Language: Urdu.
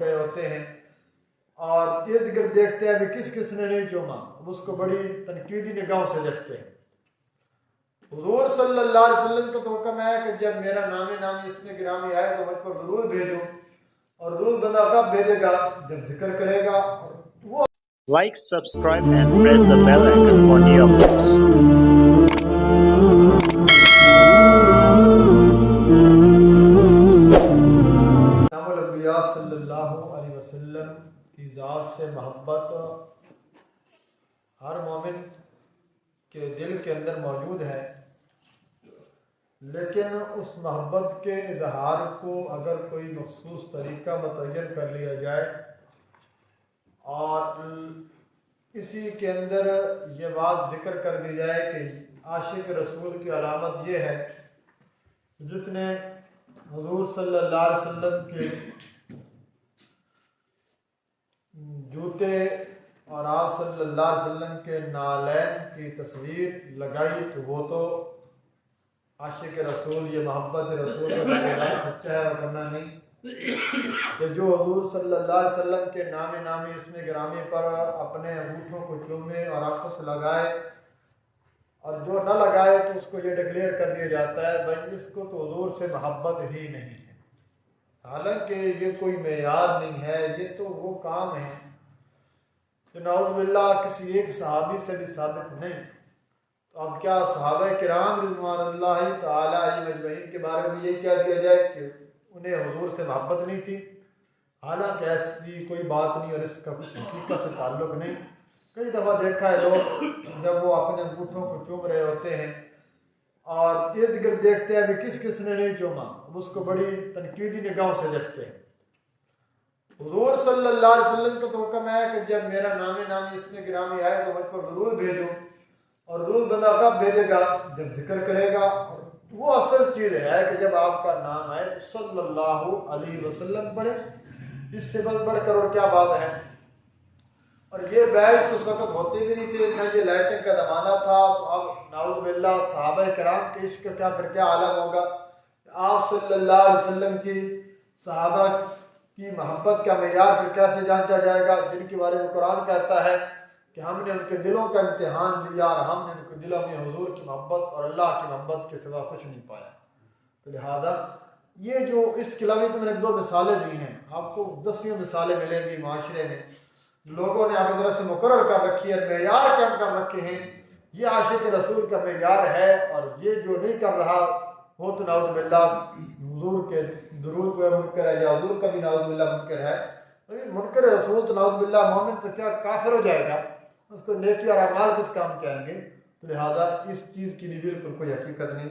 رہے ہوتے ہیں اور ارد گرد دیکھتے ہیں بھی کس نے نہیں چوما، اس کو بڑی تنقیدی نگاہوں سے دیکھتے ہیں۔ حضور صلی اللہ علیہ وسلم کا تو حکم ہے کہ جب میرا نامی اس میں گرامی آئے تو مجھ پر ضرور بھیجو، اور ضرور بندہ کب بھیجے گا جب ذکر کرے گا، اور وہ Like, subscribe and press the bell icon for new updates. امام الانبیاء صلی اللہ علیہ وسلم کی ذات سے محبت ہر مومن کے دل کے اندر موجود ہے، لیکن اس محبت کے اظہار کو اگر کوئی مخصوص طریقہ متعین کر لیا جائے اور اسی کے اندر یہ بات ذکر کر دی جائے کہ عاشق رسول کی علامت یہ ہے جس نے حضور صلی اللہ علیہ وسلم کے جوتے اور آپ صلی اللہ علیہ وسلم کے نالین کی تصویر لگائی تو وہ تو عاشق رسول، یہ محبت رسول کا سچا ہے اور کرنا نہیں کہ جو حضور صلی اللہ علیہ وسلم کے نامی اسم گرامی پر اپنے انگوٹھوں کو چومے اور آنکھوں سے لگائے، اور جو نہ لگائے تو اس کو یہ ڈکلیئر کر دیا جاتا ہے بھائی اس کو تو حضور سے محبت ہی نہیں ہے، حالانکہ یہ کوئی معیار نہیں ہے، یہ تو وہ کام ہے جو نعوذ باللہ کسی ایک صحابی سے بھی ثابت نہیں۔ تو اب کیا صحابہ کرام رضوان اللہ تعالی علیہم اجمعین کے بارے میں یہ کہہ دیا جائے کہ انہیں حضور سے محبت نہیں تھی؟ حالانکہ ایسی کوئی بات نہیں اور اس کا کچھ حقیقت سے تعلق نہیں۔ کئی دفعہ دیکھا ہے لوگ جب وہ اپنے انگوٹھوں کو چوم رہے ہوتے ہیں اور ارد گرد دیکھتے ہیں بھی کس نے نہیں چوما، اس کو بڑی تنقیدی نگاہوں سے دیکھتے ہیں۔ حضور صلی اللہ علیہ وسلم کا تو حکم ہے کہ جب میرا نامی اس میں گرامی آئے تو مجھ پر ضرور بھیجو، اور ضرور بندہ کب بھیجے گا جب ذکر کرے گا، اور وہ اصل چیز ہے کہ جب آپ کا نام آئے تو صلی اللہ علیہ وسلم پڑھے، اس سے بڑھ کر اور کیا بات ہے۔ اور یہ بیچ تو اس وقت ہوتے بھی نہیں تھے، نہ یہ لائٹنگ کا زمانہ تھا، تو اب نعوذ باللہ صحابہ کرام کے عشق کا پھر کیا عالم ہوگا۔ آپ صلی اللہ علیہ وسلم کی صحابہ کی محبت کا معیار پھر کیسے جانچا جائے گا جن کے بارے میں قرآن کہتا ہے کہ ہم نے ان کے دلوں کا امتحان لیا اور ہم نے ان کے دلوں میں حضور کی محبت اور اللہ کی محبت کے سوا کچھ نہیں پایا۔ تو لہٰذا یہ جو اس کے علاوہ تو میں نے 2 مثالیں دی ہیں، آپ کو 10 مثالیں ملیں گی معاشرے میں، لوگوں نے اپنی طرف سے مقرر کر رکھی ہے، معیار قائم کر رکھے ہیں، یہ عاشق رسول کا معیار ہے، اور یہ جو نہیں کر رہا وہ تو نعوذ باللہ حضور کے درود پہ منکر ہے، یا حضور کا بھی نعوذ باللہ منکر ہے۔ منکر رسول تو نعوذ باللہ مومن تو کیا کافر ہو جائے گا، اس کو نیکی اور اعمال کس کام کے آئیں گے۔ تو لہٰذا اس چیز کی بھی بالکل کوئی حقیقت نہیں۔